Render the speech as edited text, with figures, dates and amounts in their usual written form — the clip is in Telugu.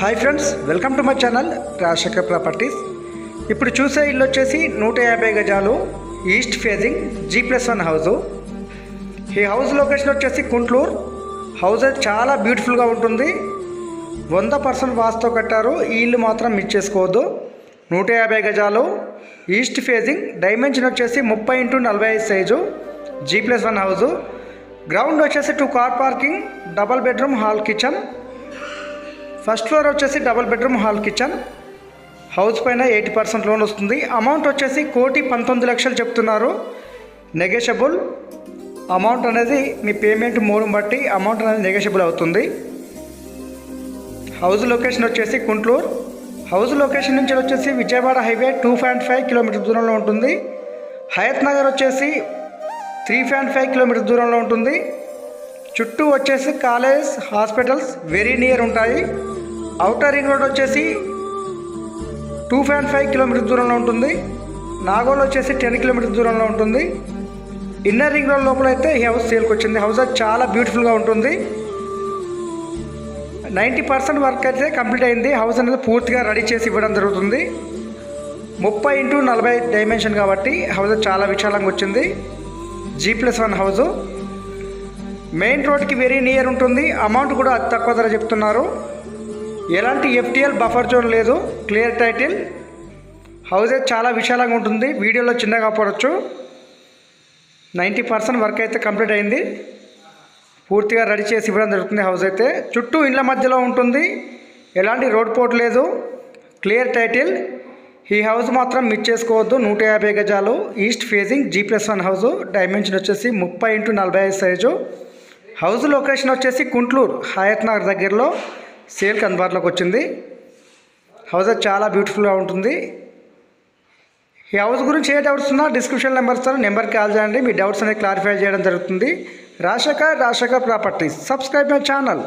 Hi friends, welcome to my channel Rajasekhar properties. ఇప్పుడు చూసే ఇల్లు వచ్చేసి 150 గజాలు ఈస్ట్ ఫేజింగ్ G+1 హౌజు. ఈ హౌస్ లొకేషన్ వచ్చేసి కుంట్లూరు. హౌస్ అయితే చాలా బ్యూటిఫుల్గా ఉంటుంది. 100% వాస్తుతో కట్టారు. ఈ ఇల్లు మాత్రం మిస్ చేసుకోవద్దు. 150 గజాలు ఈస్ట్ ఫేజింగ్, డైమెన్షన్ వచ్చేసి 30x45 size, G+1 house. Ground వచ్చేసి 2 car parking, double bedroom hall kitchen. First floor వచ్చేసి double bedroom hall kitchen. House పైన 80% లోన్ వస్తుంది. అమౌంట్ వచ్చేసి 1,19,00,000 చెప్తున్నారు. నెగోషియబుల్ అమౌంట్ అనేది మీ పేమెంట్ మోడ్ని బట్టి అమౌంట్ అనేది నెగోషియబుల్ అవుతుంది. హౌస్ లొకేషన్ వచ్చేసి కుంట్లూరు. హౌస్ లొకేషన్ నుంచి వచ్చేసి విజయవాడ హైవే 2.5 కిలోమీటర్ దూరంలో ఉంటుంది. హయత్ నగర్ వచ్చేసి 3.5 కిలోమీటర్ దూరంలో ఉంటుంది. చుట్టూ వచ్చేసి కాలేజ్, హాస్పిటల్స్ వెరీ నియర్ ఉంటాయి. ఔటర్ రింగ్ రోడ్ వచ్చేసి 2.5 కిలోమీటర్ దూరంలో ఉంటుంది. నాగోల్ వచ్చేసి 10 కిలోమీటర్ దూరంలో ఉంటుంది. ఇన్నర్ రింగ్ రోడ్ లోపల అయితే ఈ హౌస్ సేల్కి వచ్చింది. హౌస్ చాలా బ్యూటిఫుల్గా ఉంటుంది. 90% వర్క్ అయితే కంప్లీట్ అయింది. హౌస్ అనేది పూర్తిగా రెడీ చేసి ఇవ్వడం జరుగుతుంది. 30x40 డైమెన్షన్ కాబట్టి హౌస్ చాలా విశాలంగా వచ్చింది. G+1 house. మెయిన్ రోడ్కి వెరీ నియర్ ఉంటుంది. అమౌంట్ కూడా అతి తక్కువ ధర చెప్తున్నారు. ఎలాంటి FTL బఫర్ జోన్ లేదు. Clear title. హౌస్ అయితే చాలా విశాలంగా ఉంటుంది. వీడియోలో చిన్నగా పడవచ్చు. 90% వర్క్ అయితే కంప్లీట్ అయింది. పూర్తిగా రెడీ చేసి ఇవ్వడం జరుగుతుంది. హౌస్ అయితే చుట్టూ ఇండ్ల మధ్యలో ఉంటుంది. ఎలాంటి రోడ్ పోర్ట్ లేదు. Clear title. ఈ హౌస్ మాత్రం మిస్ చేసుకోవద్దు. 150 గజాలు east facing G+1 house. Dimension వచ్చేసి 30x45 సైజు. హౌస్ లొకేషన్ వచ్చేసి కుంట్లూరు, హయత్ నగర్ దగ్గరలో సేల్కి అందుబాటులోకి వచ్చింది. హౌస్ చాలా బ్యూటిఫుల్గా ఉంటుంది. ఈ హౌస్ గురించి ఏ డౌట్స్ ఉన్నా డిస్క్రిప్షన్ నెంబర్కి కాల్ చేయండి. మీ డౌట్స్ అనేది క్లారిఫై చేయడం జరుగుతుంది. Rajasekhar properties. Subscribe my channel.